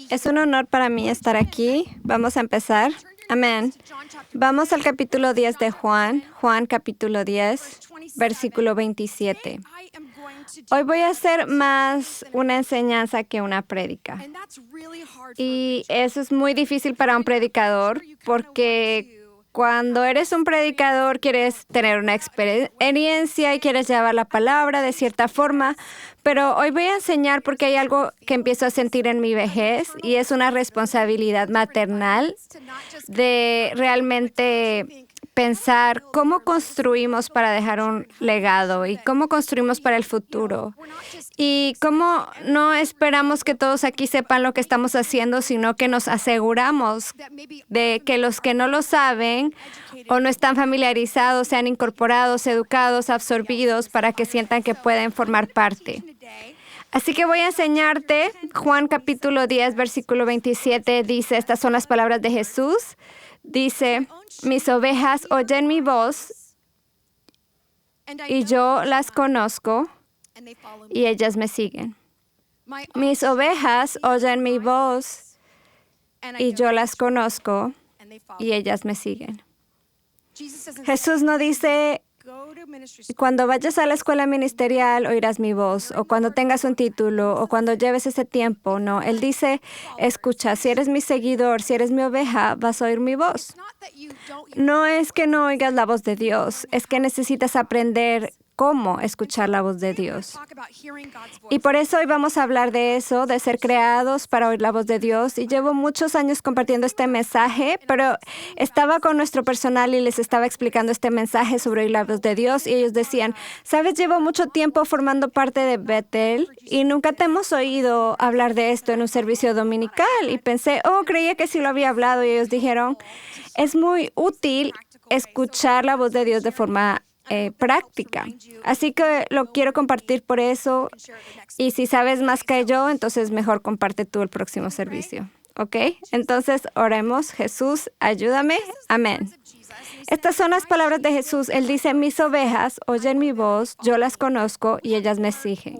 Es un honor para mí estar aquí. Vamos a empezar. Amén. Vamos al capítulo 10 de Juan. Juan capítulo 10, versículo 27. Hoy voy a hacer más una enseñanza que una prédica. Y eso es muy difícil para un predicador porque cuando eres un predicador quieres tener una experiencia y quieres llevar la palabra de cierta forma, pero hoy voy a enseñar porque hay algo que empiezo a sentir en mi vejez y es una responsabilidad maternal de realmente pensar cómo construimos para dejar un legado y cómo construimos para el futuro. Y cómo no esperamos que todos aquí sepan lo que estamos haciendo, sino que nos aseguramos de que los que no lo saben o no están familiarizados sean incorporados, educados, absorbidos para que sientan que pueden formar parte. Así que voy a enseñarte, Juan capítulo 10, versículo 27, dice, estas son las palabras de Jesús. Dice, mis ovejas oyen mi voz y yo las conozco y ellas me siguen. Mis ovejas oyen mi voz y yo las conozco y ellas me siguen. Jesús no dice, cuando vayas a la escuela ministerial oirás mi voz, o cuando tengas un título, o cuando lleves ese tiempo. No, Él dice, escucha, si eres mi seguidor, si eres mi oveja, vas a oír mi voz. No es que no oigas la voz de Dios, es que necesitas aprender cómo escuchar la voz de Dios. Y por eso hoy vamos a hablar de eso, de ser creados para oír la voz de Dios. Y llevo muchos años compartiendo este mensaje, pero estaba con nuestro personal y les estaba explicando este mensaje sobre oír la voz de Dios. Y ellos decían, sabes, llevo mucho tiempo formando parte de Bethel y nunca te hemos oído hablar de esto en un servicio dominical. Y pensé, creía que sí lo había hablado. Y ellos dijeron, es muy útil escuchar la voz de Dios de forma práctica. Así que lo quiero compartir por eso. Y si sabes más que yo, entonces mejor comparte tú el próximo servicio. ¿Ok? Entonces oremos. Jesús, ayúdame. Amén. Estas son las palabras de Jesús. Él dice, mis ovejas oyen mi voz, yo las conozco y ellas me siguen.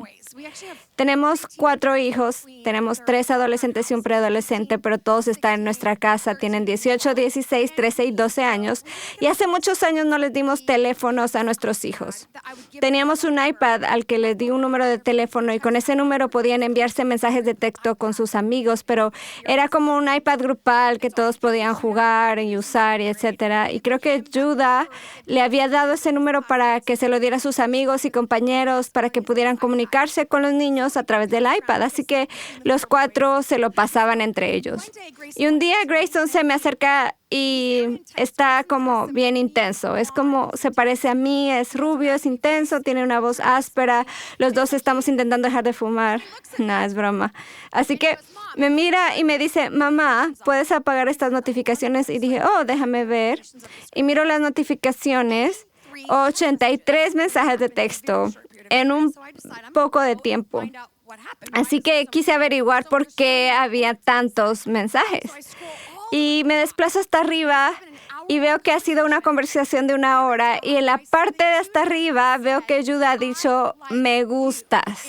Tenemos 4 hijos, tenemos 3 adolescentes y un preadolescente, pero todos están en nuestra casa. Tienen 18, 16, 13 y 12 años. Y hace muchos años no les dimos teléfonos a nuestros hijos. Teníamos un iPad al que les di un número de teléfono y con ese número podían enviarse mensajes de texto con sus amigos, pero era como un iPad grupal que todos podían jugar y usar, y etcétera. Y creo que Judah le había dado ese número para que se lo diera a sus amigos y compañeros para que pudieran comunicarse con los niños a través del iPad. Así que los 4 se lo pasaban entre ellos. Y un día Grayson se me acerca y está como bien intenso. Es como, se parece a mí, es rubio, es intenso, tiene una voz áspera. Los 2 estamos intentando dejar de fumar. No, es broma. Así que me mira y me dice, mamá, ¿puedes apagar estas notificaciones? Y dije, déjame ver. Y miro las notificaciones, 83 mensajes de texto en un poco de tiempo. Así que quise averiguar por qué había tantos mensajes. Y me desplazo hasta arriba y veo que ha sido una conversación de 1 hora. Y en la parte de hasta arriba veo que Judah ha dicho, me gustas,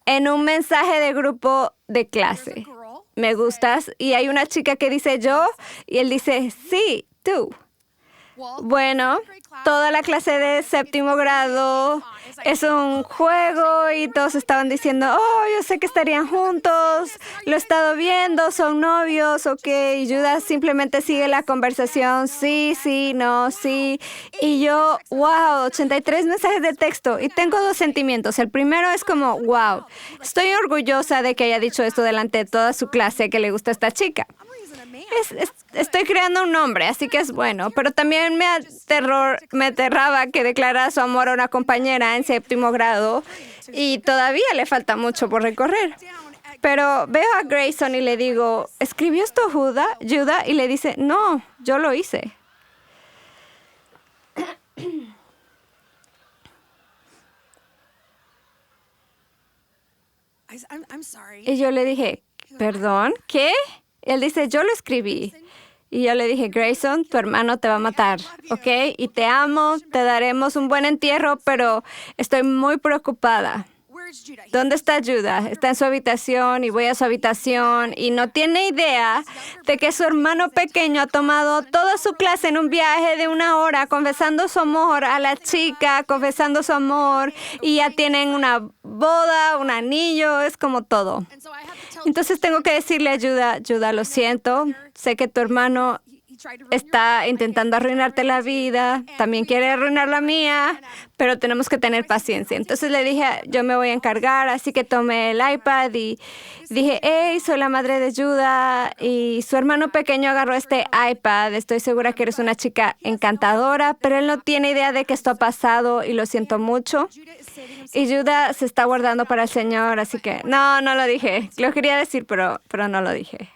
en un mensaje de grupo de clase. Me gustas. Y hay una chica que dice yo y él dice, sí, tú. Bueno, toda la clase de 7º grado es un juego y todos estaban diciendo, yo sé que estarían juntos, lo he estado viendo, son novios, ok. Y Judah simplemente sigue la conversación, sí, sí, no, sí. Y yo, wow, 83 mensajes de texto. Y tengo 2 sentimientos. El primero es como, wow, estoy orgullosa de que haya dicho esto delante de toda su clase que le gusta a esta chica. Estoy creando un nombre, así que es bueno. Pero también me aterraba que declarara su amor a una compañera en 7º grado y todavía le falta mucho por recorrer. Pero veo a Grayson y le digo, ¿escribió esto Judah? Y le dice, no, yo lo hice. Y yo le dije, ¿perdón? ¿Qué? Él dice, yo lo escribí. Y yo le dije, Grayson, tu hermano te va a matar, ¿ok? Y te amo, te daremos un buen entierro, pero estoy muy preocupada. ¿Dónde está Judah? Está en su habitación y voy a su habitación y no tiene idea de que su hermano pequeño ha tomado toda su clase en un viaje de 1 hora, confesando su amor a la chica, confesando su amor, y ya tienen una boda, un anillo, es como todo. Entonces tengo que decirle a Judah, Judah, lo siento, sé que tu hermano está intentando arruinarte la vida, también quiere arruinar la mía, pero tenemos que tener paciencia. Entonces le dije, yo me voy a encargar, así que tomé el iPad y dije, hey, soy la madre de Judah, y su hermano pequeño agarró este iPad. Estoy segura que eres una chica encantadora, pero él no tiene idea de que esto ha pasado y lo siento mucho. Y Judah se está guardando para el Señor, así que no lo dije. Lo quería decir, pero no lo dije.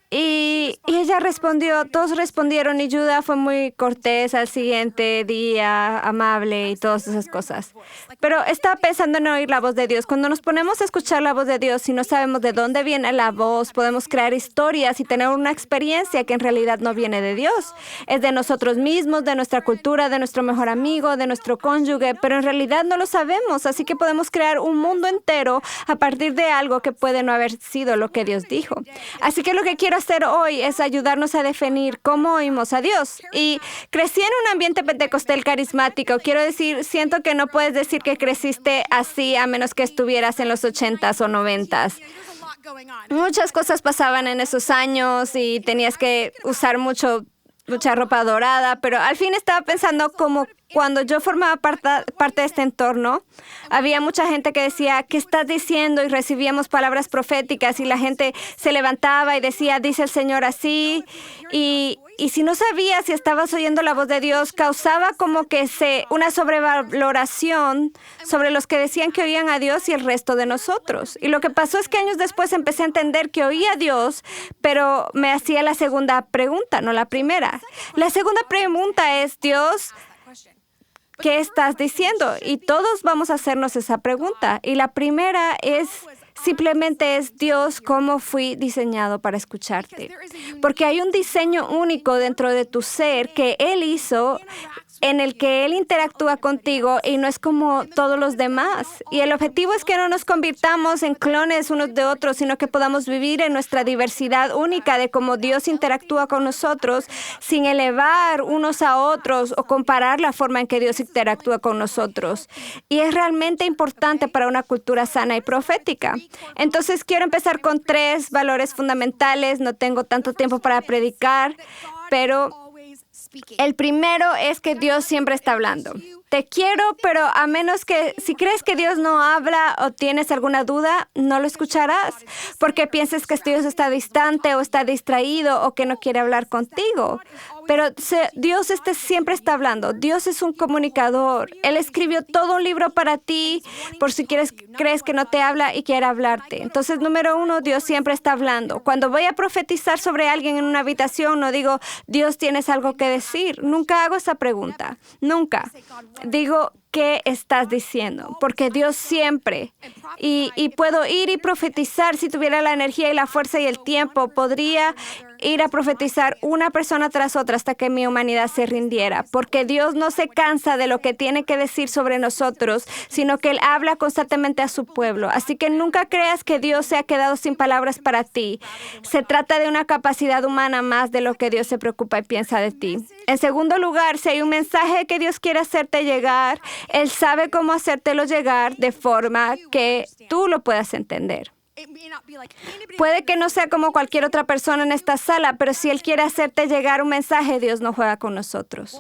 Y ella respondió, todos respondieron, y Judah fue muy cortés al siguiente día, amable y todas esas cosas. Pero estaba pensando en oír la voz de Dios. Cuando nos ponemos a escuchar la voz de Dios y no sabemos de dónde viene la voz, podemos crear historias y tener una experiencia que en realidad no viene de Dios. Es de nosotros mismos, de nuestra cultura, de nuestro mejor amigo, de nuestro cónyuge, pero en realidad no lo sabemos. Así que podemos crear un mundo entero a partir de algo que puede no haber sido lo que Dios dijo. Así que lo que quiero hacer hoy es ayudarnos a definir cómo oímos a Dios. Y crecí en un ambiente pentecostal carismático. Quiero decir, siento que no puedes decir que creciste así a menos que estuvieras en los 80s o 90s. Muchas cosas pasaban en esos años y tenías que usar mucha ropa dorada, pero al fin estaba pensando como cuando yo formaba parte de este entorno, había mucha gente que decía, ¿qué estás diciendo? Y recibíamos palabras proféticas y la gente se levantaba y decía, dice el Señor así. Y si no sabías si estabas oyendo la voz de Dios, causaba como que una sobrevaloración sobre los que decían que oían a Dios y el resto de nosotros. Y lo que pasó es que años después empecé a entender que oía a Dios, pero me hacía la segunda pregunta, no la primera. La segunda pregunta es, Dios, ¿qué estás diciendo? Y todos vamos a hacernos esa pregunta. Y la primera simplemente es, Dios, ¿cómo fui diseñado para escucharte? Porque hay un diseño único dentro de tu ser que Él hizo, en el que Él interactúa contigo y no es como todos los demás. Y el objetivo es que no nos convirtamos en clones unos de otros, sino que podamos vivir en nuestra diversidad única de cómo Dios interactúa con nosotros sin elevar unos a otros o comparar la forma en que Dios interactúa con nosotros. Y es realmente importante para una cultura sana y profética. Entonces quiero empezar con 3 valores fundamentales. No tengo tanto tiempo para predicar, pero el primero es que Dios siempre está hablando. Te quiero, pero a menos que si crees que Dios no habla o tienes alguna duda, no lo escucharás porque pienses que Dios está distante o está distraído o que no quiere hablar contigo. Pero Dios siempre está hablando. Dios es un comunicador. Él escribió todo un libro para ti por si crees que no te habla y quiere hablarte. Entonces, número 1, Dios siempre está hablando. Cuando voy a profetizar sobre alguien en una habitación, no digo, Dios, ¿tienes algo que decir? Nunca hago esa pregunta. Nunca. Digo, ¿qué estás diciendo? Porque Dios siempre, y puedo ir y profetizar si tuviera la energía y la fuerza y el tiempo, podría ir a profetizar una persona tras otra hasta que mi humanidad se rindiera, porque Dios no se cansa de lo que tiene que decir sobre nosotros, sino que Él habla constantemente a su pueblo. Así que nunca creas que Dios se ha quedado sin palabras para ti. Se trata de una capacidad humana más de lo que Dios se preocupa y piensa de ti. En segundo lugar, si hay un mensaje que Dios quiere hacerte llegar, Él sabe cómo hacértelo llegar de forma que tú lo puedas entender. Puede que no sea como cualquier otra persona en esta sala, pero si Él quiere hacerte llegar un mensaje, Dios no juega con nosotros.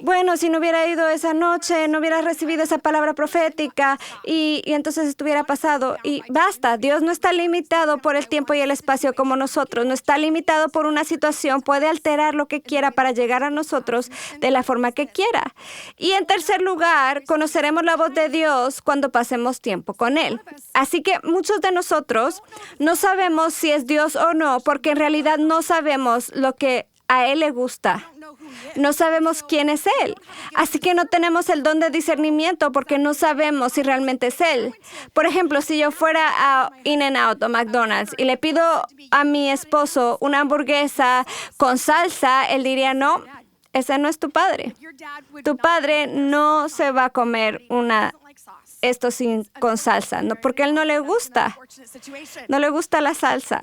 Bueno, si no hubiera ido esa noche, no hubiera recibido esa palabra profética y entonces estuviera pasado. Y basta, Dios no está limitado por el tiempo y el espacio como nosotros. No está limitado por una situación. Puede alterar lo que quiera para llegar a nosotros de la forma que quiera. Y en tercer lugar, conoceremos la voz de Dios cuando pasemos tiempo con Él. Así que muchos de nosotros no sabemos si es Dios o no, porque en realidad no sabemos lo que a Él le gusta. No sabemos quién es Él. Así que no tenemos el don de discernimiento porque no sabemos si realmente es Él. Por ejemplo, si yo fuera a In-N-Out o McDonald's y le pido a mi esposo una hamburguesa con salsa, él diría, no, ese no es tu padre. Tu padre no se va a comer esto con salsa, no, porque a él no le gusta. No le gusta la salsa.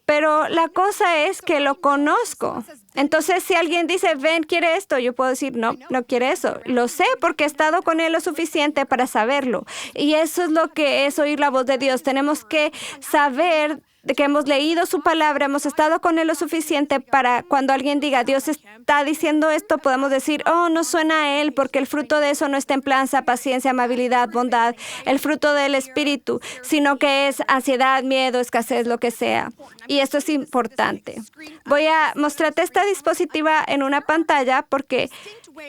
Pero la cosa es que lo conozco. Entonces, si alguien dice, ven, quiere esto, yo puedo decir, no, no quiere eso. Lo sé porque he estado con él lo suficiente para saberlo. Y eso es lo que es oír la voz de Dios. Tenemos que saber de que hemos leído su palabra, hemos estado con él lo suficiente para cuando alguien diga, Dios está diciendo esto, podemos decir, oh, no suena a él, porque el fruto de eso no es templanza, paciencia, amabilidad, bondad, el fruto del Espíritu, sino que es ansiedad, miedo, escasez, lo que sea. Y esto es importante. Voy a mostrarte esta diapositiva en una pantalla porque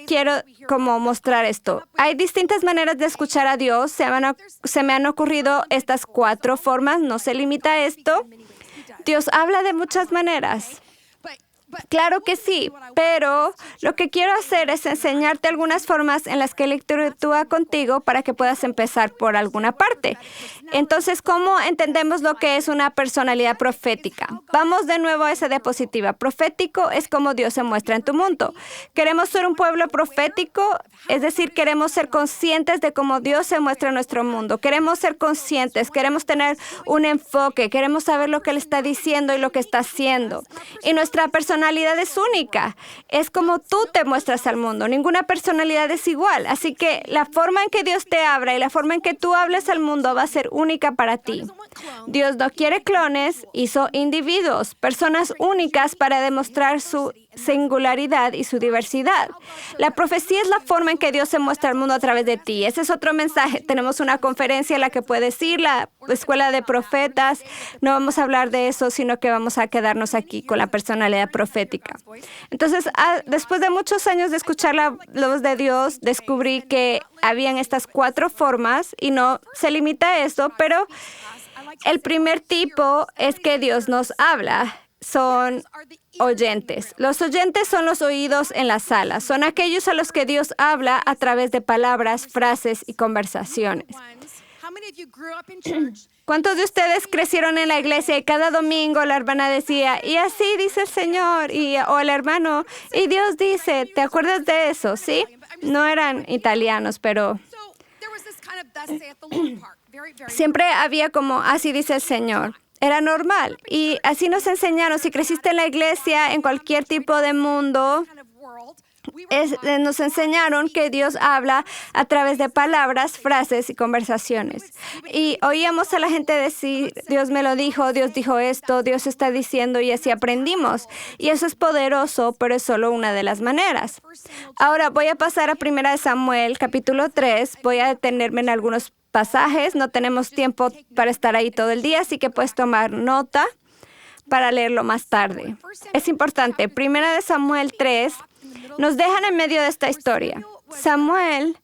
quiero como mostrar esto. Hay distintas maneras de escuchar a Dios. Se me han ocurrido estas 4 formas. No se limita a esto. Dios habla de muchas maneras. Claro que sí, pero lo que quiero hacer es enseñarte algunas formas en las que Él interactúa contigo para que puedas empezar por alguna parte. Entonces, ¿cómo entendemos lo que es una personalidad profética? Vamos de nuevo a esa diapositiva. Profético es como Dios se muestra en tu mundo. Queremos ser un pueblo profético, es decir, queremos ser conscientes de cómo Dios se muestra en nuestro mundo. Queremos ser conscientes, queremos tener un enfoque, queremos saber lo que Él está diciendo y lo que está haciendo. Y nuestra personalidad es única. Es como tú te muestras al mundo. Ninguna personalidad es igual. Así que la forma en que Dios te habla y la forma en que tú hables al mundo va a ser única para ti. Dios no quiere clones, hizo individuos, personas únicas para demostrar su singularidad y su diversidad. La profecía es la forma en que Dios se muestra al mundo a través de ti. Ese es otro mensaje. Tenemos una conferencia en la que puedes ir, la Escuela de Profetas. No vamos a hablar de eso, sino que vamos a quedarnos aquí con la personalidad profética. Entonces, después de muchos años de escuchar la voz de Dios, descubrí que habían estas 4 formas y no se limita a eso, pero el primer tipo es que Dios nos habla. Son oyentes. Los oyentes son los oídos en la sala. Son aquellos a los que Dios habla a través de palabras, frases y conversaciones. ¿Cuántos de ustedes crecieron en la iglesia y cada domingo la hermana decía, y así dice el Señor, o el hermano, y Dios dice, ¿te acuerdas de eso? ¿Sí? No eran italianos, pero siempre había como, así dice el Señor. Era normal. Y así nos enseñaron. Si creciste en la iglesia, en cualquier tipo de mundo, nos enseñaron que Dios habla a través de palabras, frases y conversaciones. Y oíamos a la gente decir, Dios me lo dijo, Dios dijo esto, Dios está diciendo, y así aprendimos. Y eso es poderoso, pero es solo una de las maneras. Ahora voy a pasar a 1 Samuel, capítulo 3. Voy a detenerme en algunos pasajes. No tenemos tiempo para estar ahí todo el día, así que puedes tomar nota para leerlo más tarde. Es importante. 1 Samuel 3 nos dejan en medio de esta historia. Samuel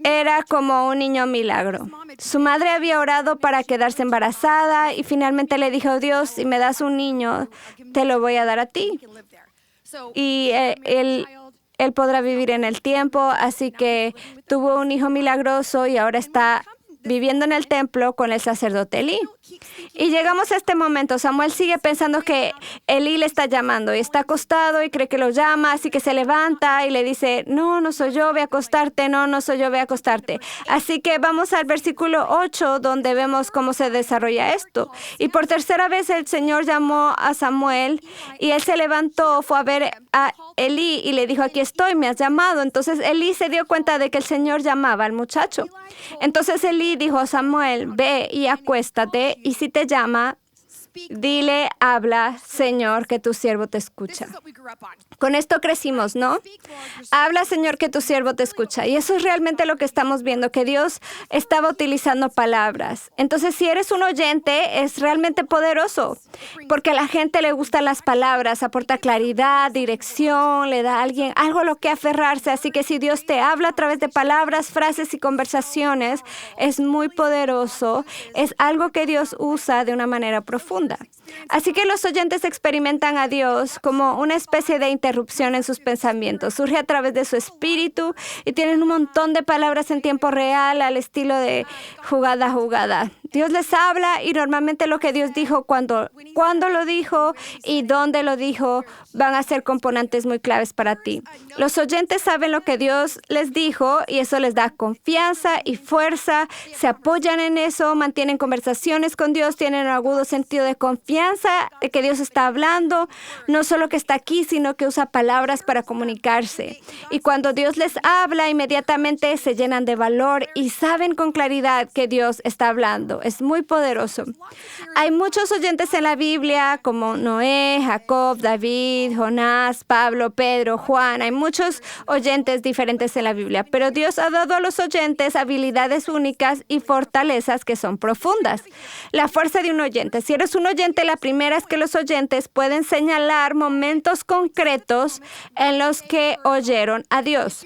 era como un niño milagro. Su madre había orado para quedarse embarazada y finalmente le dijo, Dios, si me das un niño, te lo voy a dar a ti. Y él podrá vivir en el tiempo, así que tuvo un hijo milagroso y ahora está viviendo en el templo con el sacerdote Elí. Y llegamos a este momento. Samuel sigue pensando que Elí le está llamando y está acostado y cree que lo llama, así que se levanta y le dice, no, no soy yo, ve a acostarte, no, no soy yo, ve a acostarte. Así que vamos al versículo 8, donde vemos cómo se desarrolla esto. Y por tercera vez el Señor llamó a Samuel y él se levantó, fue a ver a Elí y le dijo, aquí estoy, me has llamado. Entonces Elí se dio cuenta de que el Señor llamaba al muchacho. Entonces Elí dijo a Samuel, ve y acuéstate, y si te llama, dile, habla, Señor, que tu siervo te escucha. Con esto crecimos, ¿no? Habla, Señor, que tu siervo te escucha. Y eso es realmente lo que estamos viendo, que Dios estaba utilizando palabras. Entonces, si eres un oyente, es realmente poderoso, porque a la gente le gustan las palabras, aporta claridad, dirección, le da a alguien algo a lo que aferrarse. Así que si Dios te habla a través de palabras, frases y conversaciones, es muy poderoso. Es algo que Dios usa de una manera profunda. Así que los oyentes experimentan a Dios como una especie de interrupción en sus pensamientos. Surge a través de su espíritu y tienen un montón de palabras en tiempo real al estilo de jugada a jugada. Dios les habla y normalmente lo que Dios dijo, cuándo lo dijo y dónde lo dijo, van a ser componentes muy claves para ti. Los oyentes saben lo que Dios les dijo y eso les da confianza y fuerza, se apoyan en eso, mantienen conversaciones con Dios, tienen un agudo sentido de confianza de que Dios está hablando, no solo que está aquí, sino que usa palabras para comunicarse. Y cuando Dios les habla, inmediatamente se llenan de valor y saben con claridad que Dios está hablando. Es muy poderoso. Hay muchos oyentes en la Biblia, como Noé, Jacob, David, Jonás, Pablo, Pedro, Juan. Hay muchos oyentes diferentes en la Biblia, pero Dios ha dado a los oyentes habilidades únicas y fortalezas que son profundas. La fuerza de un oyente. Si eres un oyente, la primera es que los oyentes pueden señalar momentos concretos en los que oyeron a Dios.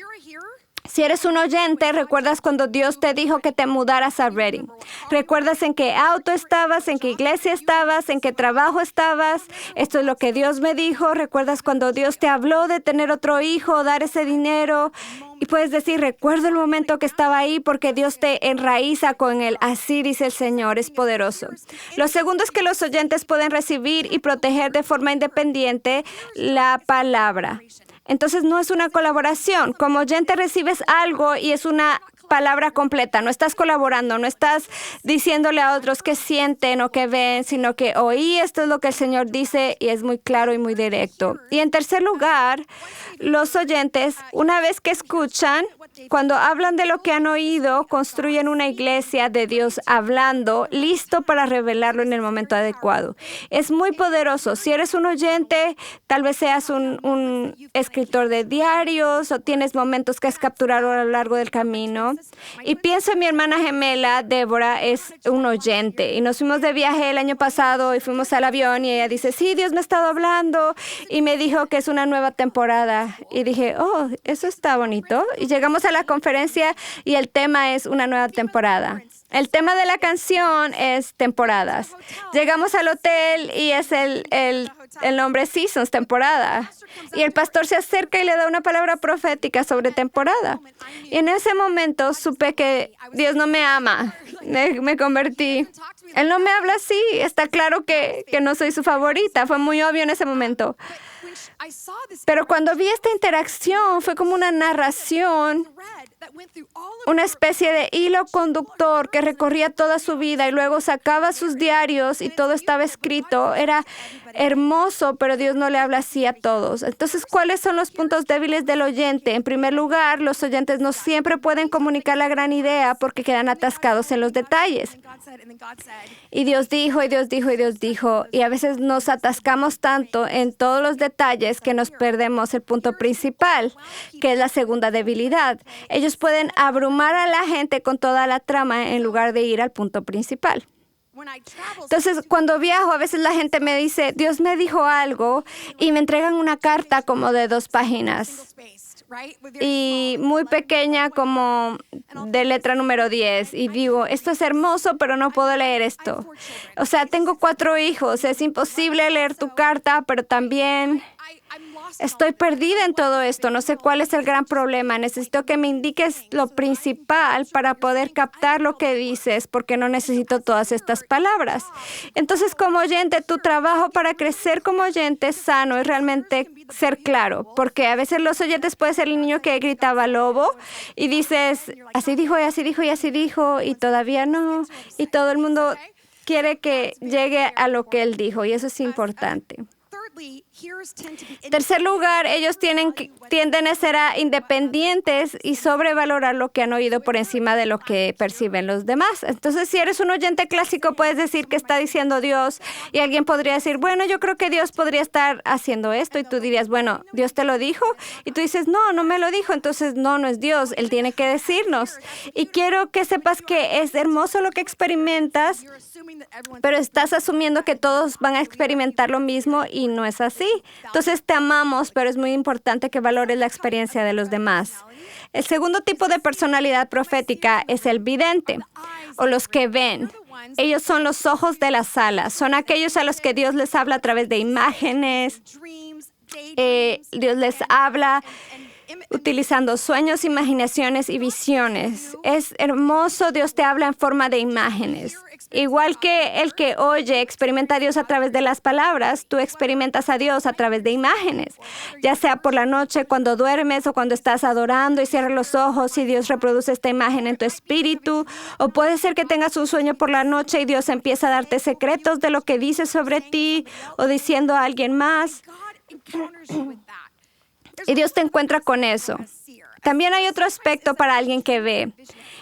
Si eres un oyente, recuerdas cuando Dios te dijo que te mudaras a Redding. Recuerdas en qué auto estabas, en qué iglesia estabas, en qué trabajo estabas. Esto es lo que Dios me dijo. Recuerdas cuando Dios te habló de tener otro hijo, dar ese dinero. Y puedes decir, recuerdo el momento que estaba ahí porque Dios te enraiza con él. Así dice el Señor, es poderoso. Lo segundo es que los oyentes pueden recibir y proteger de forma independiente la palabra. Entonces no es una colaboración. Como oyente recibes algo y es una palabra completa. No estás colaborando, no estás diciéndole a otros qué sienten o qué ven, sino que oí, esto es lo que el Señor dice y es muy claro y muy directo. Y en tercer lugar, los oyentes, una vez que escuchan, cuando hablan de lo que han oído, construyen una iglesia de Dios hablando, listo para revelarlo en el momento adecuado. Es muy poderoso. Si eres un oyente, tal vez seas un escritor de diarios o tienes momentos que has capturado a lo largo del camino. Y pienso en mi hermana gemela, Débora, es un oyente. Y nos fuimos de viaje el año pasado y fuimos al avión y ella dice, sí, Dios me ha estado hablando y me dijo que es una nueva temporada. Y dije, oh, eso está bonito. Y llegamos a la conferencia y el tema es una nueva temporada. El tema de la canción es temporadas. Llegamos al hotel y es el nombre Seasons, temporada. Y el pastor se acerca y le da una palabra profética sobre temporada. Y en ese momento supe que Dios no me ama. Me convertí. Él no me habla así. Está claro que no soy su favorita. Fue muy obvio en ese momento. Pero cuando vi esta interacción, fue como una narración, una especie de hilo conductor que recorría toda su vida y luego sacaba sus diarios y todo estaba escrito. Era hermoso, pero Dios no le habla así a todos. Entonces, ¿cuáles son los puntos débiles del oyente? En primer lugar, los oyentes no siempre pueden comunicar la gran idea porque quedan atascados en los detalles. Y Dios dijo, y Dios dijo, y Dios dijo. Y a veces nos atascamos tanto en todos los detalles que nos perdemos el punto principal, que es la segunda debilidad. Ellos pueden abrumar a la gente con toda la trama en lugar de ir al punto principal. Entonces, cuando viajo, a veces la gente me dice, Dios me dijo algo, y me entregan una carta como de 2 páginas. Y muy pequeña, como de letra número 10. Y digo, esto es hermoso, pero no puedo leer esto. O sea, tengo 4 hijos. Es imposible leer tu carta, pero también estoy perdida en todo esto. No sé cuál es el gran problema. Necesito que me indiques lo principal para poder captar lo que dices, porque no necesito todas estas palabras. Entonces, como oyente, tu trabajo para crecer como oyente sano es realmente ser claro, porque a veces los oyentes pueden ser el niño que gritaba lobo y dices, así dijo, y así dijo, y así dijo, y todavía no, y todo el mundo quiere que llegue a lo que él dijo, y eso es importante. En tercer lugar, ellos tienden a ser independientes y sobrevalorar lo que han oído por encima de lo que perciben los demás. Entonces, si eres un oyente clásico, puedes decir que está diciendo Dios y alguien podría decir, bueno, yo creo que Dios podría estar haciendo esto y tú dirías, bueno, ¿Dios te lo dijo? Y tú dices, no me lo dijo, entonces no es Dios, Él tiene que decirnos. Y quiero que sepas que es hermoso lo que experimentas, pero estás asumiendo que todos van a experimentar lo mismo y no es así. Entonces te amamos, pero es muy importante que valores la experiencia de los demás. El segundo tipo de personalidad profética es el vidente o los que ven. Ellos son los ojos de las alas. Son aquellos a los que Dios les habla a través de imágenes. Dios les habla utilizando sueños, imaginaciones y visiones. Es hermoso, Dios te habla en forma de imágenes. Igual que el que oye experimenta a Dios a través de las palabras, tú experimentas a Dios a través de imágenes. Ya sea por la noche, cuando duermes o cuando estás adorando y cierras los ojos y Dios reproduce esta imagen en tu espíritu. O puede ser que tengas un sueño por la noche y Dios empieza a darte secretos de lo que dice sobre ti o diciendo a alguien más. Y Dios te encuentra con eso. También hay otro aspecto para alguien que ve.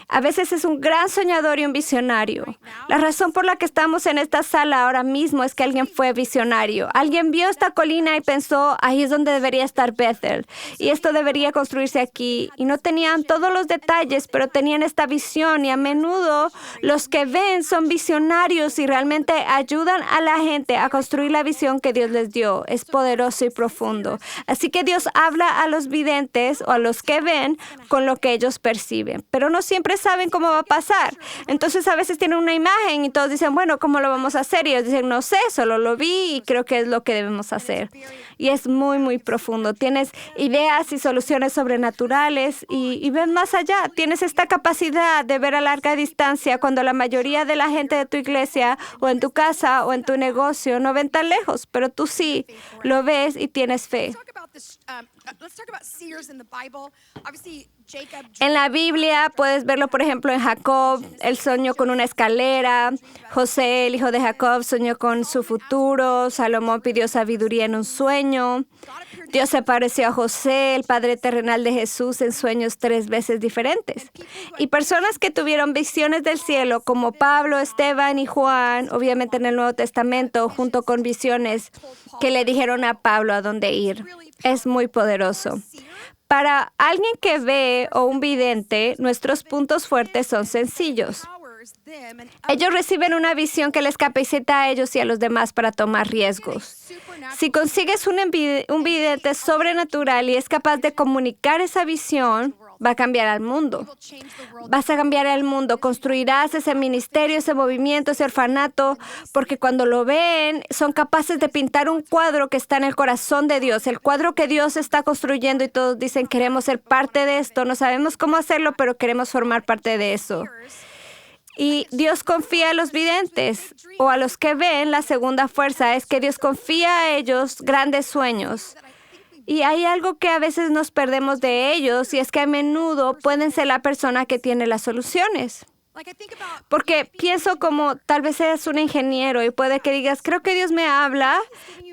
A veces es un gran soñador y un visionario. La razón por la que estamos en esta sala ahora mismo es que alguien fue visionario. Alguien vio esta colina y pensó, ahí es donde debería estar Bethel. Y esto debería construirse aquí. Y no tenían todos los detalles, pero tenían esta visión. Y a menudo los que ven son visionarios y realmente ayudan a la gente a construir la visión que Dios les dio. Es poderoso y profundo. Así que Dios habla a los videntes o a los que ven con lo que ellos perciben. Pero no siempre saben cómo va a pasar. Entonces a veces tienen una imagen y todos dicen, bueno, ¿cómo lo vamos a hacer? Y ellos dicen, no sé, solo lo vi y creo que es lo que debemos hacer. Y es muy, muy profundo. Tienes ideas y soluciones sobrenaturales y ven más allá. Tienes esta capacidad de ver a larga distancia cuando la mayoría de la gente de tu iglesia o en tu casa o en tu negocio no ven tan lejos, pero tú sí lo ves y tienes fe. En la Biblia puedes verlo, por ejemplo, en Jacob. Él soñó con una escalera. José, el hijo de Jacob, soñó con su futuro. Salomón pidió sabiduría en un sueño. Dios se apareció a José, el padre terrenal de Jesús, en sueños 3 veces diferentes. Y personas que tuvieron visiones del cielo, como Pablo, Esteban y Juan, obviamente en el Nuevo Testamento, junto con visiones que le dijeron a Pablo a dónde ir. Es muy poderoso. Para alguien que ve o un vidente, nuestros puntos fuertes son sencillos. Ellos reciben una visión que les capacita a ellos y a los demás para tomar riesgos. Si consigues un vidente sobrenatural y es capaz de comunicar esa visión, va a cambiar al mundo. Vas a cambiar el mundo, construirás ese ministerio, ese movimiento, ese orfanato, porque cuando lo ven, son capaces de pintar un cuadro que está en el corazón de Dios, el cuadro que Dios está construyendo y todos dicen, queremos ser parte de esto, no sabemos cómo hacerlo, pero queremos formar parte de eso. Y Dios confía a los videntes o a los que ven. La segunda fuerza es que Dios confía a ellos grandes sueños. Y hay algo que a veces nos perdemos de ellos y es que a menudo pueden ser la persona que tiene las soluciones. Porque pienso como tal vez seas un ingeniero y puede que digas, creo que Dios me habla,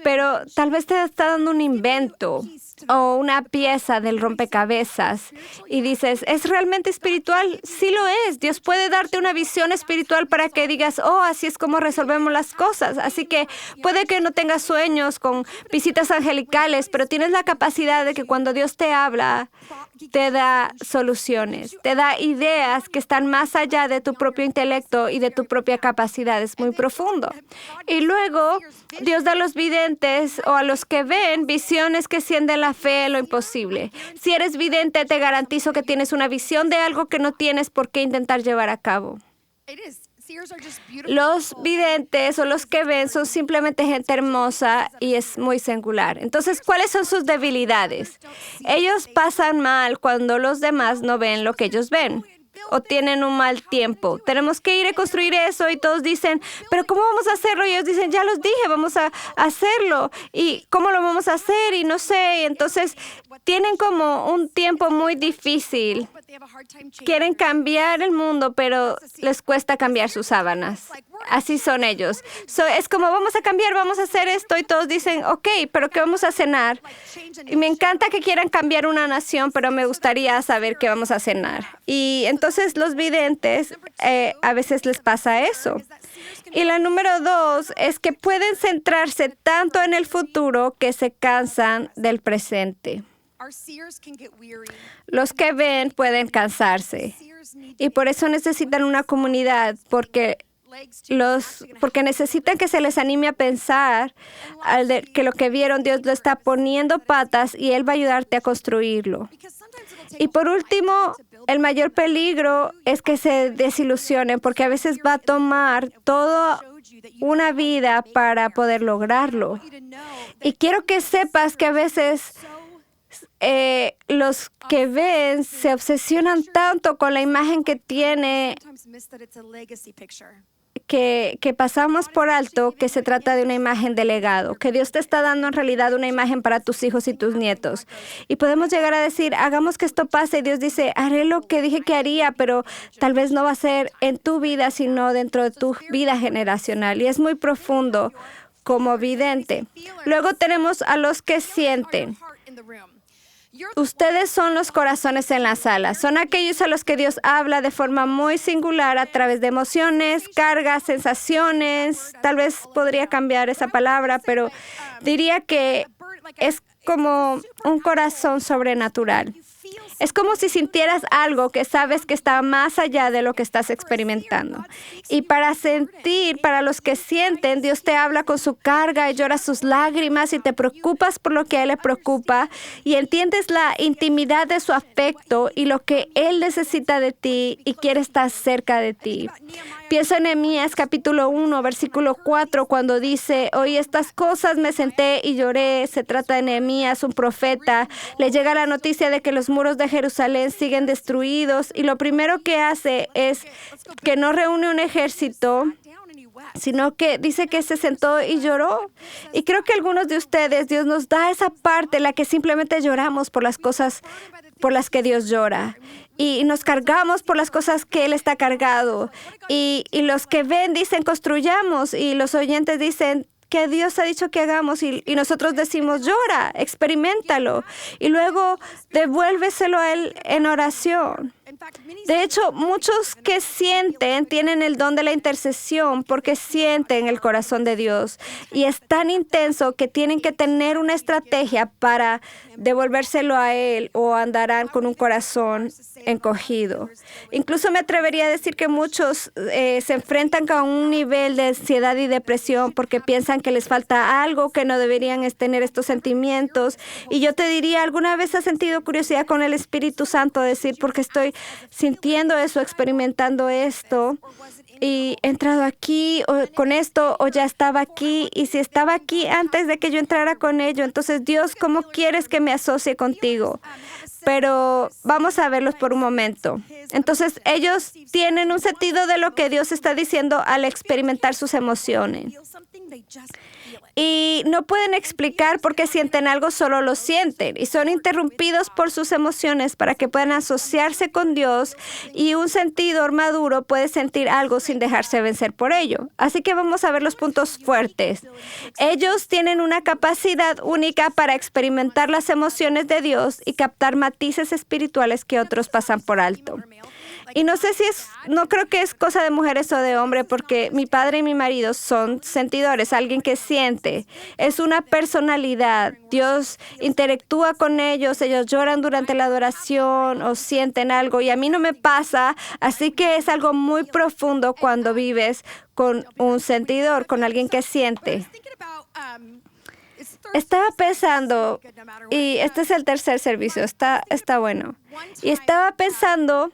pero tal vez te está dando un invento o una pieza del rompecabezas y dices, ¿es realmente espiritual? Sí lo es. Dios puede darte una visión espiritual para que digas, oh, así es como resolvemos las cosas. Así que puede que no tengas sueños con visitas angelicales, pero tienes la capacidad de que cuando Dios te habla, te da soluciones, te da ideas que están más allá de tu propio intelecto y de tu propia capacidad. Es muy profundo. Y luego, Dios da a los videntes o a los que ven visiones que sienten la fe en lo imposible. Si eres vidente, te garantizo que tienes una visión de algo que no tienes por qué intentar llevar a cabo. Los videntes o los que ven son simplemente gente hermosa y es muy singular. Entonces, ¿cuáles son sus debilidades? Ellos pasan mal cuando los demás no ven lo que ellos ven o tienen un mal tiempo. Tenemos que ir a construir eso y todos dicen, ¿pero cómo vamos a hacerlo? Y ellos dicen, ya los dije, vamos a hacerlo. ¿Y cómo lo vamos a hacer? Y no sé. Y entonces tienen como un tiempo muy difícil. Quieren cambiar el mundo, pero les cuesta cambiar sus sábanas. Así son ellos. Es como, vamos a cambiar, vamos a hacer esto. Y todos dicen, ok, ¿pero qué vamos a cenar? Y me encanta que quieran cambiar una nación, pero me gustaría saber qué vamos a cenar. Y entonces los videntes, a veces les pasa eso. Y la número 2 es que pueden centrarse tanto en el futuro que se cansan del presente. Los que ven pueden cansarse y por eso necesitan una comunidad, porque necesitan que se les anime a pensar que lo que vieron Dios lo está poniendo patas y Él va a ayudarte a construirlo. Y por último, el mayor peligro es que se desilusionen porque a veces va a tomar toda una vida para poder lograrlo. Y quiero que sepas que a veces los que ven se obsesionan tanto con la imagen que tiene que pasamos por alto que se trata de una imagen de legado, que Dios te está dando en realidad una imagen para tus hijos y tus nietos. Y podemos llegar a decir, hagamos que esto pase, y Dios dice, haré lo que dije que haría, pero tal vez no va a ser en tu vida, sino dentro de tu vida generacional. Y es muy profundo como vidente. Luego tenemos a los que sienten. Ustedes son los corazones en la sala. Son aquellos a los que Dios habla de forma muy singular a través de emociones, cargas, sensaciones. Tal vez podría cambiar esa palabra, pero diría que es como un corazón sobrenatural. Es como si sintieras algo que sabes que está más allá de lo que estás experimentando. Y para los que sienten, Dios te habla con su carga y llora sus lágrimas y te preocupas por lo que a Él le preocupa y entiendes la intimidad de su afecto y lo que Él necesita de ti y quiere estar cerca de ti. Pienso en Nehemías capítulo 1, versículo 4, cuando dice, oí estas cosas, me senté y lloré. Se trata de Nehemías, un profeta. Le llega la noticia de que los muros de Jerusalén siguen destruidos y lo primero que hace es que no reúne un ejército, sino que dice que se sentó y lloró. Y creo que algunos de ustedes, Dios nos da esa parte en la que simplemente lloramos por las cosas por las que Dios llora. Y nos cargamos por las cosas que Él está cargado. Y los que ven dicen, construyamos. Y los oyentes dicen, que Dios ha dicho que hagamos. Y nosotros decimos, llora, experiméntalo. Y luego devuélveselo a Él en oración. De hecho, muchos que sienten tienen el don de la intercesión porque sienten el corazón de Dios. Y es tan intenso que tienen que tener una estrategia para devolvérselo a Él o andarán con un corazón encogido. Incluso me atrevería a decir que muchos se enfrentan con un nivel de ansiedad y depresión porque piensan que les falta algo, que no deberían tener estos sentimientos. Y yo te diría, ¿alguna vez has sentido curiosidad con el Espíritu Santo? Decir, porque estoy sintiendo eso, experimentando esto, y he entrado aquí con esto, o ya estaba aquí, y si estaba aquí antes de que yo entrara con ello, entonces Dios, ¿cómo quieres que me asocie contigo? Pero vamos a verlos por un momento. Entonces, ellos tienen un sentido de lo que Dios está diciendo al experimentar sus emociones. Y no pueden explicar por qué sienten algo, solo lo sienten. Y son interrumpidos por sus emociones para que puedan asociarse con Dios. Y un sentido maduro puede sentir algo sin dejarse vencer por ello. Así que vamos a ver los puntos fuertes. Ellos tienen una capacidad única para experimentar las emociones de Dios y captar matices espirituales que otros pasan por alto. Y no sé si no creo que es cosa de mujeres o de hombres, porque mi padre y mi marido son sentidores, alguien que siente. Es una personalidad. Dios interactúa con ellos lloran durante la adoración o sienten algo. Y a mí no me pasa, así que es algo muy profundo cuando vives con un sentidor, con alguien que siente. Estaba pensando, y este es el tercer servicio, está bueno. Y estaba pensando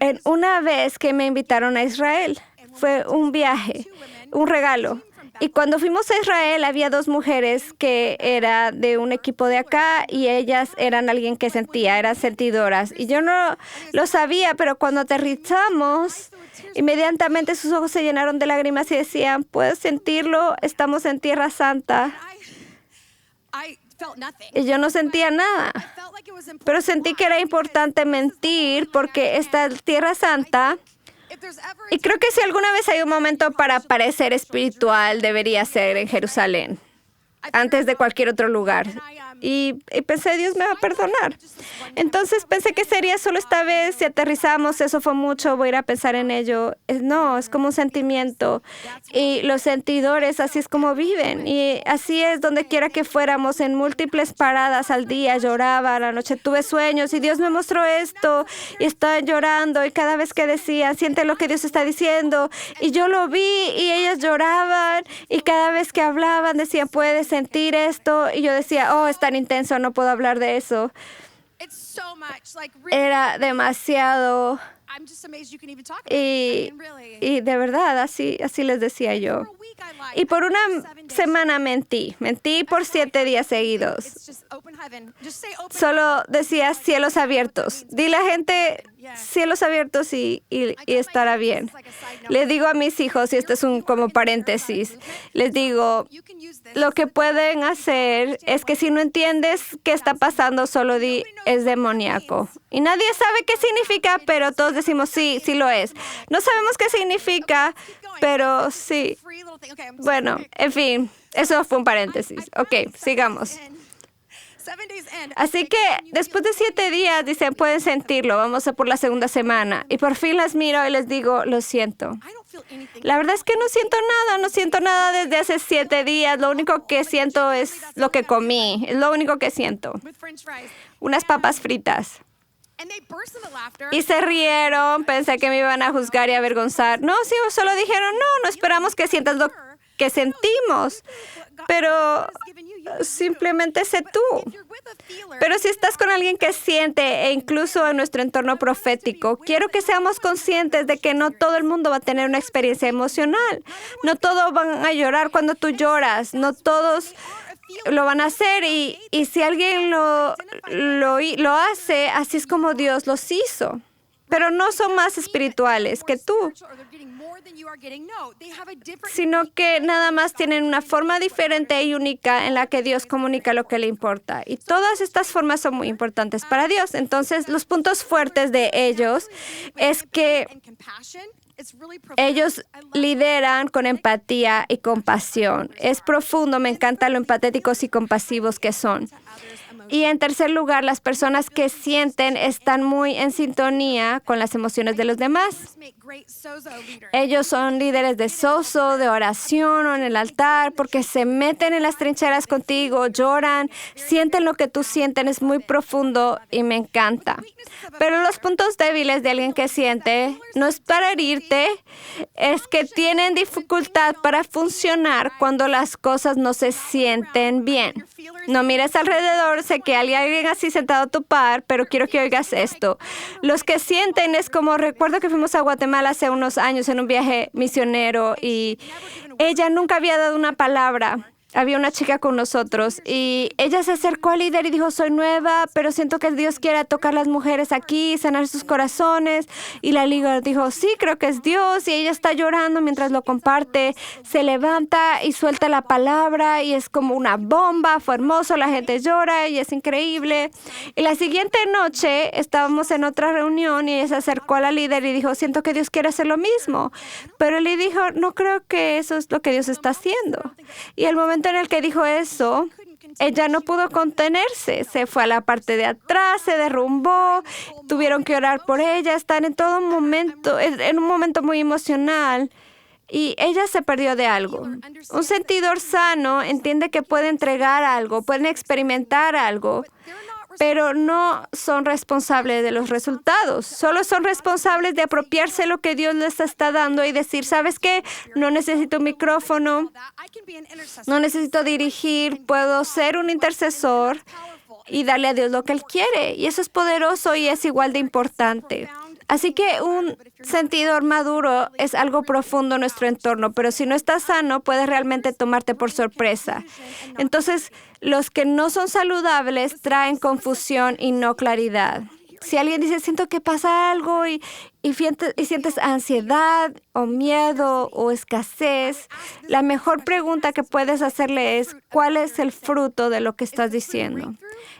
en una vez que me invitaron a Israel. Fue un viaje, un regalo. Y cuando fuimos a Israel, había dos mujeres que eran de un equipo de acá y ellas eran alguien que sentía, eran sentidoras. Y yo no lo sabía, pero cuando aterrizamos, inmediatamente sus ojos se llenaron de lágrimas y decían, ¿puedes sentirlo? Estamos en Tierra Santa. Y yo no sentía nada, pero sentí que era importante mentir porque esta Tierra Santa, y creo que si alguna vez hay un momento para parecer espiritual, debería ser en Jerusalén, antes de cualquier otro lugar. Y pensé, Dios me va a perdonar. Entonces pensé que sería solo esta vez, si aterrizamos, eso fue mucho, voy a ir a pensar en ello. No, es como un sentimiento. Y los sentidores, así es como viven. Y así es donde quiera que fuéramos, en múltiples paradas al día, lloraba, a la noche tuve sueños y Dios me mostró esto y estaba llorando. Y cada vez que decía, siente lo que Dios está diciendo. Y yo lo vi y ellas lloraban y cada vez que hablaban decían, ¿puedes sentir esto? Y yo decía, oh, es tan intenso, no puedo hablar de eso. Era demasiado. Y de verdad, así les decía yo. Y por una semana mentí por 7 días seguidos. Solo decía cielos abiertos. Dile a la gente cielos abiertos y estará bien. Les digo a mis hijos, y esto es un como paréntesis, les digo, lo que pueden hacer es que si no entiendes qué está pasando, solo di es demoníaco. Y nadie sabe qué significa, pero todos decimos sí lo es. No sabemos qué significa, pero sí. Bueno, en fin, eso fue un paréntesis. Ok, sigamos. Así que después de 7 días, dicen, pueden sentirlo, vamos a por la segunda semana. Y por fin las miro y les digo, lo siento. La verdad es que no siento nada desde hace 7 días. Lo único que siento es lo que comí, es lo único que siento. Unas papas fritas. Y se rieron, pensé que me iban a juzgar y avergonzar. No, sí, solo dijeron, no esperamos que sientas lo que sentimos, pero simplemente sé tú. Pero si estás con alguien que siente, e incluso en nuestro entorno profético, quiero que seamos conscientes de que no todo el mundo va a tener una experiencia emocional. No todos van a llorar cuando tú lloras, no todos lo van a hacer, y si alguien lo hace, así es como Dios los hizo. Pero no son más espirituales que tú, sino que nada más tienen una forma diferente y única en la que Dios comunica lo que le importa. Y todas estas formas son muy importantes para Dios. Entonces, los puntos fuertes de ellos es que ellos lideran con empatía y compasión. Es profundo, me encanta lo empatéticos y compasivos que son. Y en tercer lugar, las personas que sienten están muy en sintonía con las emociones de los demás. Ellos son líderes de sozo, de oración o en el altar, porque se meten en las trincheras contigo, lloran, sienten lo que tú sientes, es muy profundo y me encanta. Pero los puntos débiles de alguien que siente no es para herirte, es que tienen dificultad para funcionar cuando las cosas no se sienten bien. No mires alrededor, sé que hay alguien así sentado a tu par, pero quiero que oigas esto. Los que sienten es como, recuerdo que fuimos a Guatemala hace unos años en un viaje misionero y ella nunca había dado una palabra. Había una chica con nosotros y ella se acercó al líder y dijo, soy nueva, pero siento que Dios quiere tocar a las mujeres aquí, sanar sus corazones. Y la líder dijo, sí, creo que es Dios. Y ella está llorando mientras lo comparte. Se levanta y suelta la palabra y es como una bomba. Fue hermoso, la gente llora y es increíble. Y la siguiente noche estábamos en otra reunión y ella se acercó a la líder y dijo, siento que Dios quiere hacer lo mismo. Pero él le dijo, no creo que eso es lo que Dios está haciendo. Y el momento en el que dijo eso, ella no pudo contenerse, se fue a la parte de atrás, se derrumbó, tuvieron que orar por ella, están en un momento muy emocional y ella se perdió de algo. Un sentidor sano entiende que puede entregar algo, pueden experimentar algo, pero no son responsables de los resultados. Solo son responsables de apropiarse lo que Dios les está dando y decir, ¿sabes qué? No necesito un micrófono, no necesito dirigir, puedo ser un intercesor y darle a Dios lo que Él quiere. Y eso es poderoso y es igual de importante. Así que un sentidor maduro es algo profundo en nuestro entorno, pero si no estás sano, puede realmente tomarte por sorpresa. Entonces, los que no son saludables traen confusión y no claridad. Si alguien dice, siento que pasa algo y sientes ansiedad o miedo o escasez, la mejor pregunta que puedes hacerle es, ¿cuál es el fruto de lo que estás diciendo?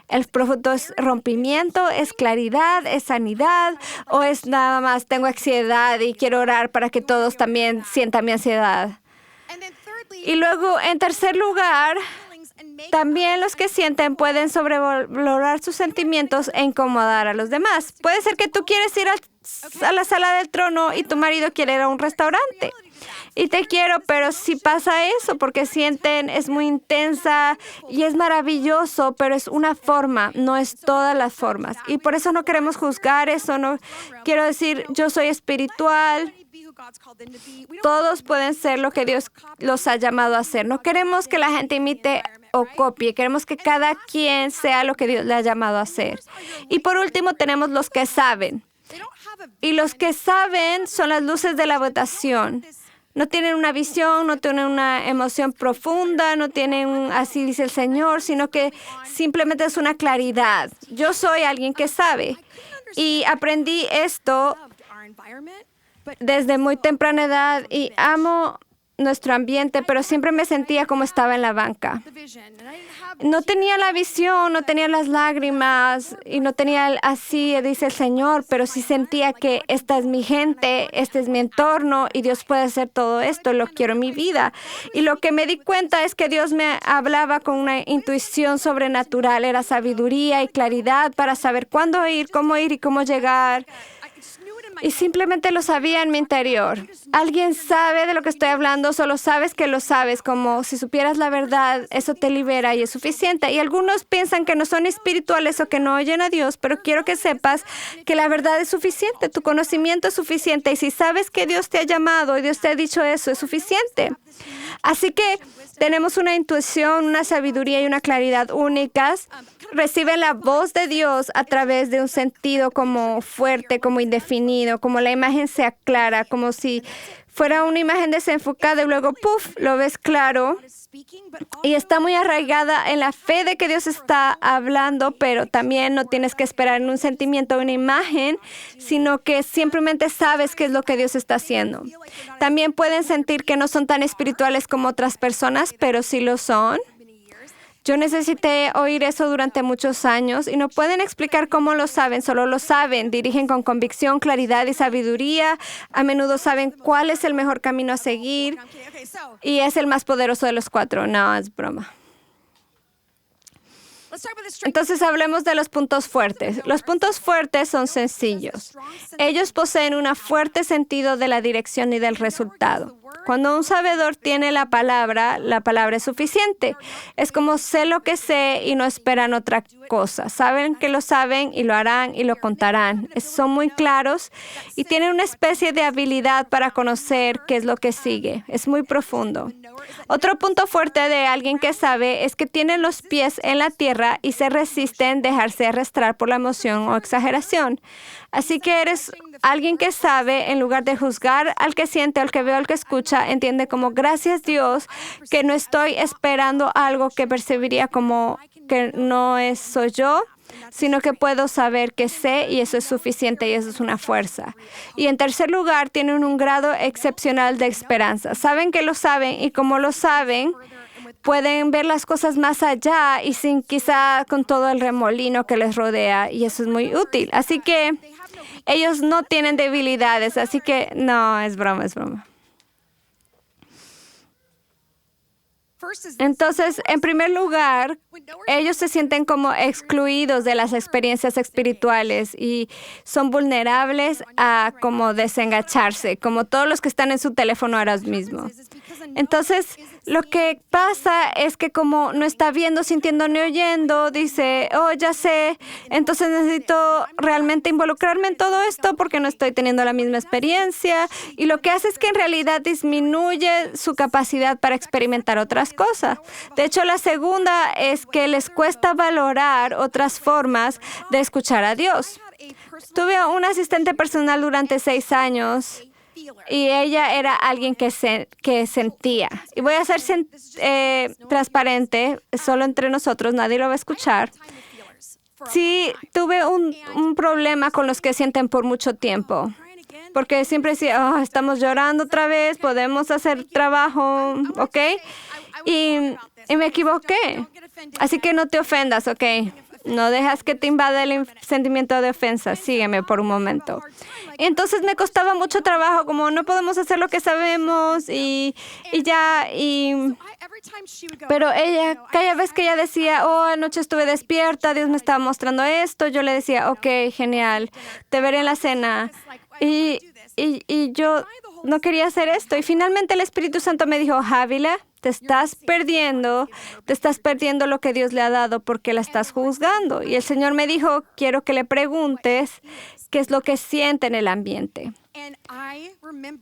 ¿El fruto es rompimiento, es claridad, es sanidad o es nada más tengo ansiedad y quiero orar para que todos también sientan mi ansiedad? Y luego, en tercer lugar, también los que sienten pueden sobrevalorar sus sentimientos e incomodar a los demás. Puede ser que tú quieres ir a la sala del trono y tu marido quiere ir a un restaurante. Y te quiero, pero si pasa eso, porque sienten, es muy intensa y es maravilloso, pero es una forma, no es todas las formas. Y por eso no queremos juzgar eso, no quiero decir, yo soy espiritual. Todos pueden ser lo que Dios los ha llamado a ser. No queremos que la gente imite o copie. Queremos que cada quien sea lo que Dios le ha llamado a ser. Y por último tenemos los que saben. Y los que saben son las luces de la votación. No tienen una visión, no tienen una emoción profunda, no tienen así dice el Señor, sino que simplemente es una claridad. Yo soy alguien que sabe. Y aprendí esto desde muy temprana edad y amo nuestro ambiente, pero siempre me sentía como estaba en la banca. No tenía la visión, no tenía las lágrimas y no tenía así, dice el Señor, pero sí sentía que esta es mi gente, este es mi entorno y Dios puede hacer todo esto, lo quiero en mi vida. Y lo que me di cuenta es que Dios me hablaba con una intuición sobrenatural, era sabiduría y claridad para saber cuándo ir y cómo llegar. Y simplemente lo sabía en mi interior. Alguien sabe de lo que estoy hablando, solo sabes que lo sabes, como si supieras la verdad, eso te libera y es suficiente. Y algunos piensan que no son espirituales o que no oyen a Dios, pero quiero que sepas que la verdad es suficiente, tu conocimiento es suficiente. Y si sabes que Dios te ha llamado y Dios te ha dicho eso, es suficiente. Así que tenemos una intuición, una sabiduría y una claridad únicas. Reciben la voz de Dios a través de un sentido como fuerte, como indefinido, como la imagen sea clara, como si fuera una imagen desenfocada y luego, ¡puf!, lo ves claro. Y está muy arraigada en la fe de que Dios está hablando, pero también no tienes que esperar en un sentimiento o una imagen, sino que simplemente sabes qué es lo que Dios está haciendo. También pueden sentir que no son tan espirituales como otras personas, pero sí lo son. Yo necesité oír eso durante muchos años y no pueden explicar cómo lo saben, solo lo saben. Dirigen con convicción, claridad y sabiduría. A menudo saben cuál es el mejor camino a seguir y es el más poderoso de los 4. No, es broma. Entonces hablemos de los puntos fuertes. Los puntos fuertes son sencillos. Ellos poseen un fuerte sentido de la dirección y del resultado. Cuando un sabedor tiene la palabra es suficiente. Es como sé lo que sé y no esperan otra cosa. Saben que lo saben y lo harán y lo contarán. Son muy claros y tienen una especie de habilidad para conocer qué es lo que sigue. Es muy profundo. Otro punto fuerte de alguien que sabe es que tienen los pies en la tierra y se resisten a dejarse arrastrar por la emoción o exageración. Así que eres alguien que sabe, en lugar de juzgar al que siente, al que ve, al que escucha, entiende como gracias Dios que no estoy esperando algo que percibiría como que soy yo, sino que puedo saber que sé y eso es suficiente y eso es una fuerza. Y en tercer lugar, tienen un grado excepcional de esperanza. Saben que lo saben y como lo saben, pueden ver las cosas más allá y sin quizá con todo el remolino que les rodea y eso es muy útil. Así que ellos no tienen debilidades, así que no, es broma, es broma. Entonces, en primer lugar, ellos se sienten como excluidos de las experiencias espirituales y son vulnerables a como desengancharse, como todos los que están en su teléfono ahora mismo. Entonces, lo que pasa es que como no está viendo, sintiendo ni oyendo, dice, oh, ya sé, entonces necesito realmente involucrarme en todo esto porque no estoy teniendo la misma experiencia. Y lo que hace es que en realidad disminuye su capacidad para experimentar otras cosas. De hecho, la segunda es que les cuesta valorar otras formas de escuchar a Dios. Tuve un asistente personal durante 6 años. Y ella era alguien que sentía. Y voy a ser transparente, solo entre nosotros, nadie lo va a escuchar. Sí, tuve un problema con los que sienten por mucho tiempo. Porque siempre decía, oh, estamos llorando otra vez, podemos hacer trabajo, ¿ok? Y me equivoqué. Así que no te ofendas, ¿ok? No dejas que te invada el sentimiento de ofensa. Sígueme por un momento. Entonces me costaba mucho trabajo, como no podemos hacer lo que sabemos pero ella, cada vez que ella decía, oh, anoche estuve despierta, Dios me estaba mostrando esto, yo le decía, ok, genial, te veré en la cena. Y yo no quería hacer esto. Y finalmente el Espíritu Santo me dijo, Javila, te estás perdiendo lo que Dios le ha dado porque la estás juzgando. Y el Señor me dijo, quiero que le preguntes qué es lo que siente en el ambiente.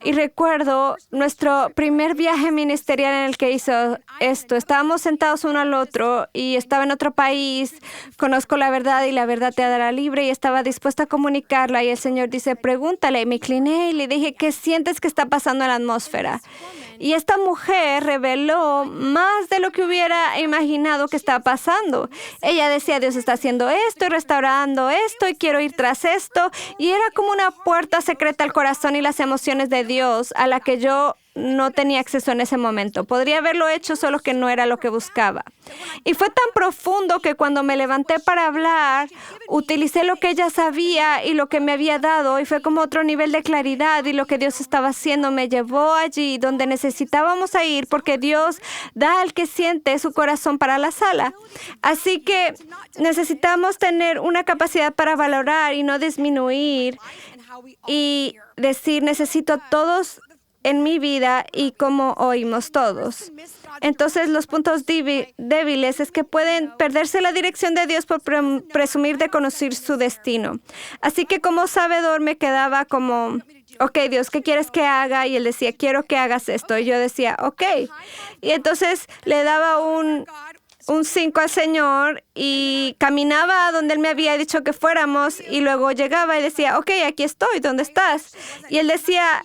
Y recuerdo nuestro primer viaje ministerial en el que hizo esto. Estábamos sentados uno al otro y estaba en otro país. Conozco la verdad y la verdad te hará libre, y estaba dispuesta a comunicarla. Y el Señor dice, pregúntale. Y me incliné y le dije, ¿qué sientes que está pasando en la atmósfera? Y esta mujer reveló más de lo que hubiera imaginado que estaba pasando. Ella decía, Dios está haciendo esto y restaurando esto y quiero ir tras esto. Y era como una puerta secreta al corazón y las emociones de Dios a la que yo no tenía acceso en ese momento. Podría haberlo hecho, solo que no era lo que buscaba. Y fue tan profundo que cuando me levanté para hablar, utilicé lo que ella sabía y lo que me había dado, y fue como otro nivel de claridad, y lo que Dios estaba haciendo me llevó allí donde necesitábamos ir, porque Dios da al que siente su corazón para la sala. Así que necesitamos tener una capacidad para valorar y no disminuir y decir, necesito a todos en mi vida y como oímos todos. Entonces, los puntos débiles es que pueden perderse la dirección de Dios por presumir de conocer su destino. Así que como sabedor me quedaba como, ok, Dios, ¿qué quieres que haga? Y Él decía, quiero que hagas esto. Y yo decía, ok. Y entonces le daba un 5 al Señor y caminaba a donde Él me había dicho que fuéramos, y luego llegaba y decía, ok, aquí estoy, ¿dónde estás? Y Él decía,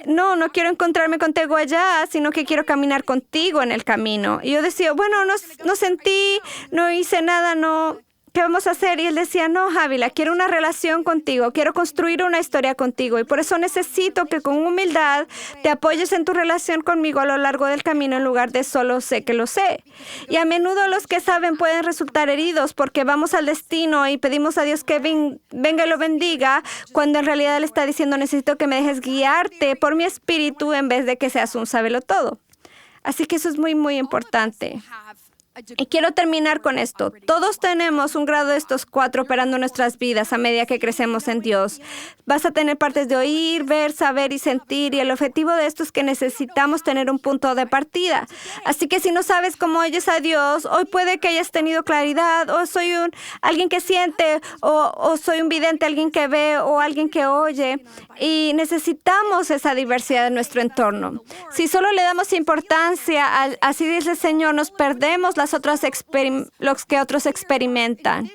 no quiero encontrarme contigo allá, sino que quiero caminar contigo en el camino. Y yo decía, bueno, no sentí, no hice nada, no. ¿Qué vamos a hacer? Y Él decía, no, Javila, quiero una relación contigo, quiero construir una historia contigo, y por eso necesito que con humildad te apoyes en tu relación conmigo a lo largo del camino, en lugar de solo sé que lo sé. Y a menudo los que saben pueden resultar heridos porque vamos al destino y pedimos a Dios que venga y lo bendiga, cuando en realidad Él está diciendo, necesito que me dejes guiarte por mi espíritu en vez de que seas un sábelotodo. Así que eso es muy, muy importante. Y quiero terminar con esto. Todos tenemos un grado de estos 4 operando en nuestras vidas a medida que crecemos en Dios. Vas a tener partes de oír, ver, saber y sentir, y el objetivo de esto es que necesitamos tener un punto de partida. Así que si no sabes cómo oyes a Dios, hoy puede que hayas tenido claridad, o soy alguien que siente, o soy un vidente, alguien que ve, o alguien que oye. Y necesitamos esa diversidad en nuestro entorno. Si solo le damos importancia, así dice el Señor, nos perdemos los que otros experimentan.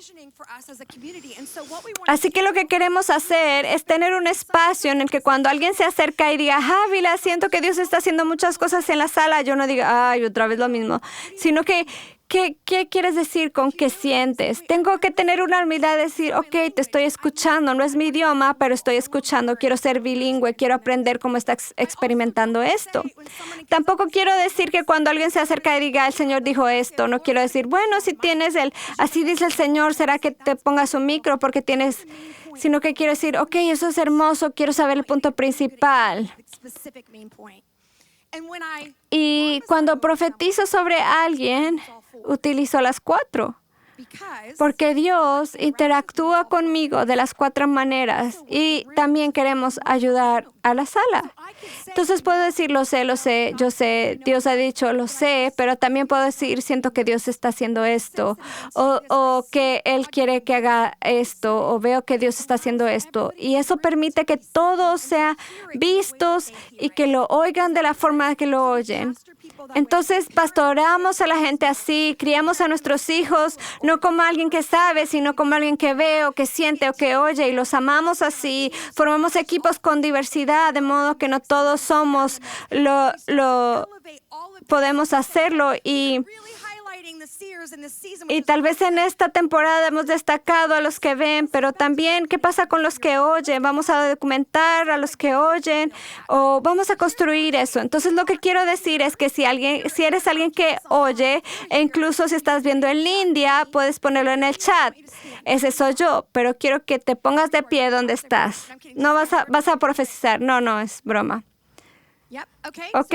Así que lo que queremos hacer es tener un espacio en el que cuando alguien se acerca y diga, Javila, siento que Dios está haciendo muchas cosas en la sala, yo no diga, ay, otra vez lo mismo, sino que, ¿qué quieres decir con qué sientes? Tengo que tener una humildad de decir, ok, te estoy escuchando, no es mi idioma, pero estoy escuchando, quiero ser bilingüe, quiero aprender cómo estás experimentando esto. Tampoco quiero decir que cuando alguien se acerca y diga, el Señor dijo esto, no quiero decir, bueno, si tienes así dice el Señor, ¿será que te pongas un micro porque tienes? Sino que quiero decir, ok, eso es hermoso, quiero saber el punto principal. Y cuando profetizo sobre alguien, utilizo las 4. Porque Dios interactúa conmigo de las 4 maneras, y también queremos ayudar a la sala. Entonces puedo decir, lo sé, yo sé, Dios ha dicho, lo sé, pero también puedo decir, siento que Dios está haciendo esto, o que Él quiere que haga esto, o veo que Dios está haciendo esto. Y eso permite que todos sean vistos y que lo oigan de la forma que lo oyen. Entonces, pastoramos a la gente así, criamos a nuestros hijos no como alguien que sabe, sino como alguien que ve o que siente o que oye, y los amamos así. Formamos equipos con diversidad, de modo que no todos somos podemos hacerlo. Y tal vez en esta temporada hemos destacado a los que ven, pero también, ¿qué pasa con los que oyen? Vamos a documentar a los que oyen, o vamos a construir eso. Entonces, lo que quiero decir es que si eres alguien que oye, e incluso si estás viendo en India, puedes ponerlo en el chat. Ese soy yo, pero quiero que te pongas de pie donde estás. No vas a profetizar. No, es broma. ¿Ok?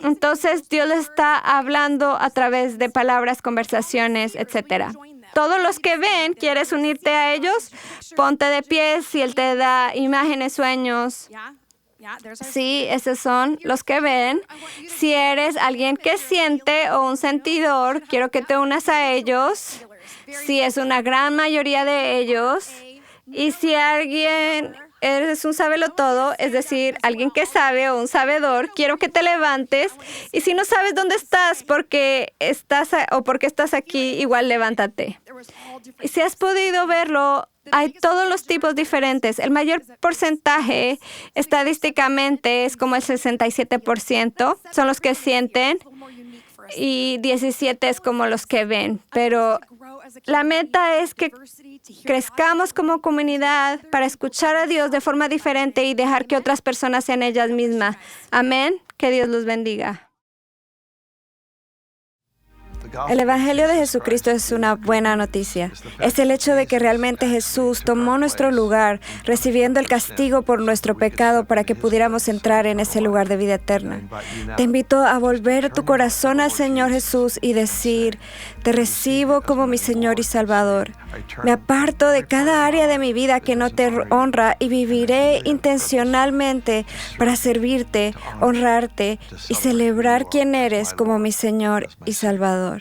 Entonces, Dios les está hablando a través de palabras, conversaciones, etc. Todos los que ven, ¿quieres unirte a ellos? Ponte de pie si Él te da imágenes, sueños. Sí, esos son los que ven. Si eres alguien que siente o un sentidor, quiero que te unas a ellos. Si es una gran mayoría de ellos. Y si alguien eres un sabelotodo, es decir, alguien que sabe o un sabedor, quiero que te levantes. Y si no sabes dónde estás porque estás aquí, igual levántate. Y si has podido verlo, hay todos los tipos diferentes. El mayor porcentaje, estadísticamente, es como el 67%, son los que sienten, y 17 es como los que ven. Pero la meta es que crezcamos como comunidad para escuchar a Dios de forma diferente y dejar que otras personas sean ellas mismas. Amén. Que Dios los bendiga. El Evangelio de Jesucristo es una buena noticia. Es el hecho de que realmente Jesús tomó nuestro lugar, recibiendo el castigo por nuestro pecado para que pudiéramos entrar en ese lugar de vida eterna. Te invito a volver tu corazón al Señor Jesús y decir, te recibo como mi Señor y Salvador. Me aparto de cada área de mi vida que no te honra y viviré intencionalmente para servirte, honrarte y celebrar quién eres como mi Señor y Salvador.